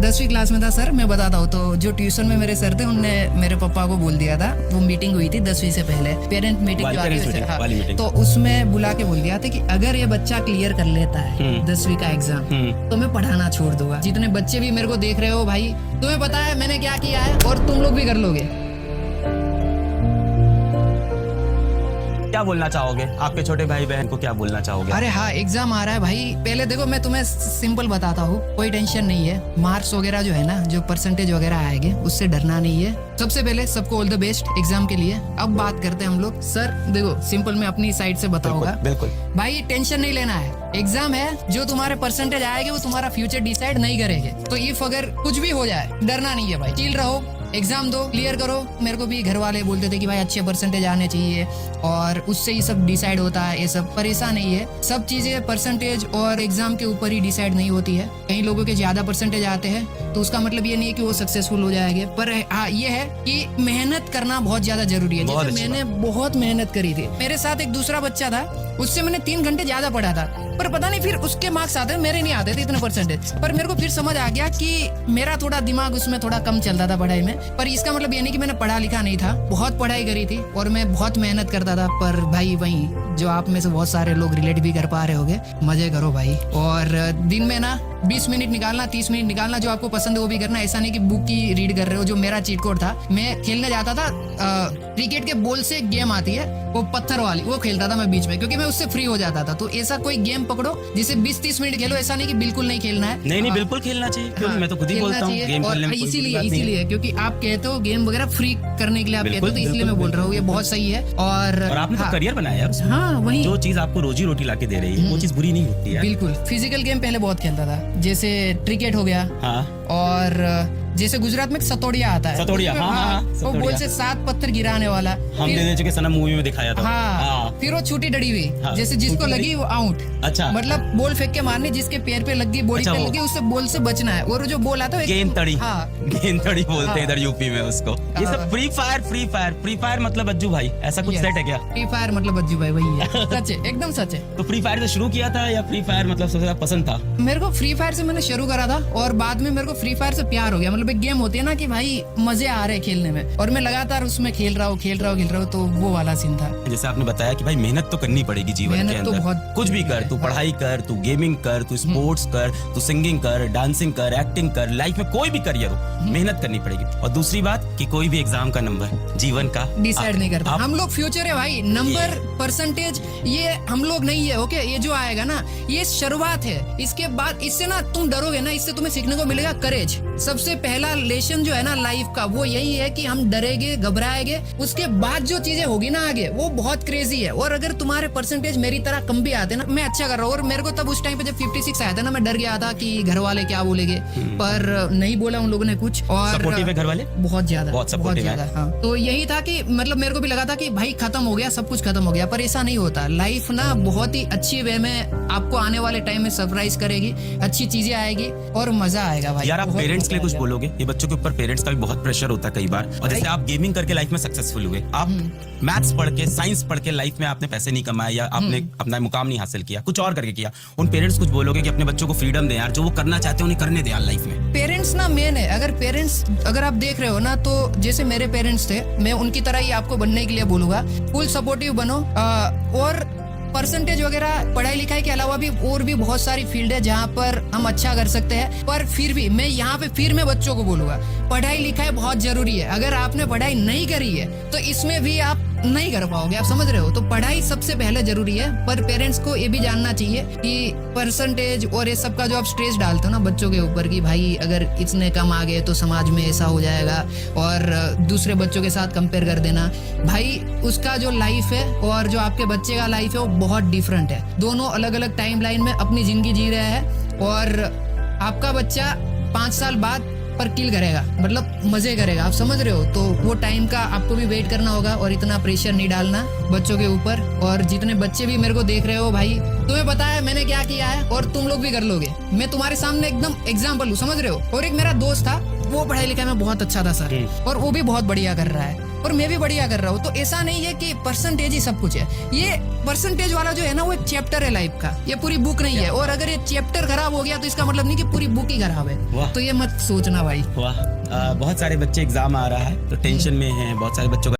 10वीं क्लास में था सर, मैं बताता हूँ। तो जो ट्यूशन में मेरे सर थे उनने मेरे पापा को बोल दिया था, वो मीटिंग हुई थी 10वीं से पहले, पेरेंट मीटिंग जो आती है, हाँ, तो उसमें बुला के बोल दिया था कि अगर ये बच्चा क्लियर कर लेता है 10वीं का एग्जाम तो मैं पढ़ाना छोड़ दूंगा। जितने बच्चे भी मेरे को देख रहे हो भाई, तुम्हें पता है मैंने क्या किया है और तुम लोग भी कर लोगे। क्या बोलना चाहोगे आपके छोटे भाई बहन को, क्या बोलना चाहोगे? अरे हाँ, एग्जाम आ रहा है भाई। पहले देखो मैं तुम्हें सिंपल बताता हूँ, कोई टेंशन नहीं है। मार्क्स वगैरह जो है ना, जो परसेंटेज वगैरह आएंगे उससे डरना नहीं है। सबसे पहले सबको ऑल द बेस्ट एग्जाम के लिए। अब बात करते हैं हम लोग। सर देखो सिंपल मैं अपनी साइड से बताऊंगा। बिल्कुल भाई टेंशन नहीं लेना है, एग्जाम है, जो तुम्हारे परसेंटेज आएंगे वो तुम्हारा फ्यूचर डिसाइड नहीं करेंगे। तो इफ अगर कुछ भी हो जाए डरना नहीं है भाई, चिल रहो, एग्जाम दो, क्लियर करो। मेरे को भी घर वाले बोलते थे कि भाई अच्छे परसेंटेज आने चाहिए और उससे ही सब डिसाइड होता है, ये सब परेशान नहीं है। सब चीजें परसेंटेज और एग्जाम के ऊपर ही डिसाइड नहीं होती है। कई लोगों के ज्यादा परसेंटेज आते हैं तो उसका मतलब ये नहीं है कि वो सक्सेसफुल हो जाएंगे, पर हाँ ये है कि मेहनत करना बहुत ज्यादा जरूरी है। जैसे मैंने बहुत मेहनत करी थी। मेरे साथ एक दूसरा बच्चा था, उससे मैंने 3 घंटे ज्यादा पढ़ा था, पर पता नहीं फिर उसके मार्क्स आते मेरे नहीं आते थे इतने परसेंटेज। पर मेरे को फिर समझ आ गया कि मेरा थोड़ा दिमाग उसमें थोड़ा कम चलता था पढ़ाई में। पर इसका मतलब ये नहीं कि मैंने पढ़ा लिखा नहीं था, बहुत पढ़ाई करी थी और मैं बहुत मेहनत करता था। पर भाई वही जो आप में से बहुत सारे लोग रिलेट भी कर पा रहे होंगे, मजे करो भाई। और दिन में ना 20 मिनट निकालना, 30 मिनट निकालना, जो आपको पसंद है वो भी करना। ऐसा नहीं कि बुक की रीड कर रहे हो। जो मेरा चीट कोड था, मैं खेलने जाता था, क्रिकेट के बॉल से एक गेम आती है वो पत्थर वाली, वो खेलता था मैं बीच में, क्योंकि मैं उससे फ्री हो जाता था। तो ऐसा कोई गेम पकड़ो जिसे 20-30 मिनट खेलो, ऐसा नहीं कि बिल्कुल नहीं खेलना है। नहीं बिल्कुल खेलना चाहिए, क्योंकि मैं तो खुद ही बोलता हूँ गेम खेलने में इसीलिए क्योंकि आप कहते हो गेम वगैरह फ्री करने के लिए आप कहते हो, तो इसलिए मैं बोल रहा हूँ ये बहुत सही है। और आपने तो करियर बनाया है। हाँ वही, जो चीज आपको रोजी रोटी ला के दे रही है वो चीज बुरी नहीं होती है। बिल्कुल। फिजिकल गेम पहले बहुत खेलता था, जैसे क्रिकेट हो गया, और जैसे गुजरात में सतोड़िया आता है, सतोड़िया, हाँ, वो बोल से 7 पत्थर गिराने वाला, हम दे चुके सनम मूवी में दिखाया था। हाँ। फिर वो छूटी डड़ी हुई, जैसे जिसको लगी वो आउट। अच्छा, मतलब बॉल फेंक के मारनी, जिसके पैर पे लगी, बॉडी पे लगी, उससे बॉल से बचना है। और जो बॉल आता है गेंद तड़ी, हाँ गेंद तड़ी बोलते हैं इधर यूपी में उसको। ये सब फ्री फायर मतलब अज्जू भाई, ऐसा कुछ सेट है क्या? फ्री फायर मतलब अज्जू भाई वही है। सच है, एकदम सच है। तो फ्री फायर से शुरू किया था या फ्री फायर मतलब सबसे ज्यादा पसंद था? मेरे को फ्री फायर से मैंने शुरू करा था और बाद में मेरे को फ्री फायर से प्यार हो गया। मतलब एक गेम होती है ना कि भाई मजे आ रहे खेलने में, और मैं लगातार उसमें खेल रहा हूँ, तो वो वाला सीन था। जैसे आपने बताया कि भाई मेहनत तो करनी पड़ेगी जीवन के अंदर, कुछ भी कर, तू पढ़ाई कर, तू गेमिंग कर, तू स्पोर्ट्स कर, तू सिंगिंग कर, डांसिंग कर, एक्टिंग कर, लाइफ में कोई भी करियर हो मेहनत करनी पड़ेगी। और दूसरी बात कि कोई भी एग्जाम का नंबर जीवन का डिसाइड नहीं करता। हम लोग फ्यूचर है भाई, नंबर परसेंटेज ये हम लोग नहीं है। ओके, ये जो आएगा ना ये शुरुआत है। इसके बाद इससे ना तुम डरोगे ना, इससे तुम्हें सीखने को मिलेगा करेज। सबसे पहला लेसन जो है ना लाइफ का वो यही है कि हम डरेंगे, घबराएंगे, उसके बाद जो चीजें होगी ना आगे वो बहुत क्रेजी है। और अगर तुम्हारे परसेंटेज मेरी तरह कम भी आते ना, मैं अच्छा कर रहा हूँ। और मेरे को तब उस टाइम पे जब 56 आया था ना, मैं डर गया था कि घर वाले क्या बोलेंगे, पर नहीं बोला उन लोगों ने कुछ। और सपोर्टिव है घर वाले, बहुत ज्यादा हाँ। तो यही था कि मतलब मेरे को भी लगा था कि भाई खत्म हो गया, सब कुछ खत्म हो गया, पर ऐसा नहीं होता। लाइफ ना बहुत ही अच्छी वे में आपको आने वाले टाइम में सरप्राइज करेगी, अच्छी चीजें आएगी और मजा आएगा भाई। यार आप पेरेंट्स के लिए कुछ बोलोगे? ये बच्चों के ऊपर पेरेंट्स का भी बहुत प्रेशर होता है कई बार। और जैसे आप गेमिंग करके लाइफ में सक्सेसफुल हुए, आप मैथ्स पढ़ के, साइंस पढ़ के लाइफ में आपने पैसे नहीं कमाए या आपने अपना मुकाम नहीं हासिल किया, कुछ और करके किया, उन पेरेंट्स कुछ बोलोगे कि अपने बच्चों को फ्रीडम दे यार, जो वो करना चाहते हैं उन्हें करने दे यार लाइफ में? पेरेंट्स ना मेन है। अगर आप देख रहे हो ना, तो जैसे मेरे पेरेंट्स थे, मैं उनकी तरह ही आपको बनने के लिए बोलूंगा। फुल सपोर्टिव बनो। और परसेंटेज वगैरह पढ़ाई लिखाई के अलावा भी और भी बहुत सारी फील्ड है जहाँ पर हम अच्छा कर सकते हैं। पर फिर भी मैं यहाँ पे फिर मैं बच्चों को बोलूंगा, पढ़ाई लिखाई बहुत जरूरी है। अगर आपने पढ़ाई नहीं करी है तो इसमें भी आप नहीं कर पाओगे, आप समझ रहे हो? तो पढ़ाई सबसे पहले जरूरी है। पर पेरेंट्स को ये भी जानना चाहिए कि परसेंटेज और ये सब का जो आप स्ट्रेस डालते हो ना बच्चों के ऊपर कि भाई अगर इतने कम आ गए तो समाज में ऐसा हो जाएगा, और दूसरे बच्चों के साथ कंपेयर कर देना, भाई उसका जो लाइफ है और जो आपके बच्चे का लाइफ है वो बहुत डिफरेंट है। दोनों अलग अलग टाइम लाइन में अपनी जिंदगी जी रहे हैं, और आपका बच्चा 5 साल बाद पर किल करेगा, मतलब मजे करेगा, आप समझ रहे हो? तो वो टाइम का आपको भी वेट करना होगा और इतना प्रेशर नहीं डालना बच्चों के ऊपर। और जितने बच्चे भी मेरे को देख रहे हो भाई, तुम्हें पता है मैंने क्या किया है और तुम लोग भी कर लोगे। मैं तुम्हारे सामने एकदम एग्जाम्पल हूँ, समझ रहे हो? और एक मेरा दोस्त था, वो पढ़ाई लिखाई में बहुत अच्छा था सर, और वो भी बहुत बढ़िया कर रहा है। और मैं भी बढ़िया कर रहा हूँ। तो ऐसा नहीं है कि परसेंटेज ही सब कुछ है। ये परसेंटेज वाला जो है ना वो एक चैप्टर है लाइफ का, ये पूरी बुक नहीं है। और अगर ये चैप्टर खराब हो गया तो इसका मतलब नहीं कि पूरी बुक ही खराब वाह। है। तो ये मत सोचना भाई। वाह, बहुत सारे बच्चे एग्जाम आ रहा है तो टेंशन में हैं, बहुत सारे बच्चों का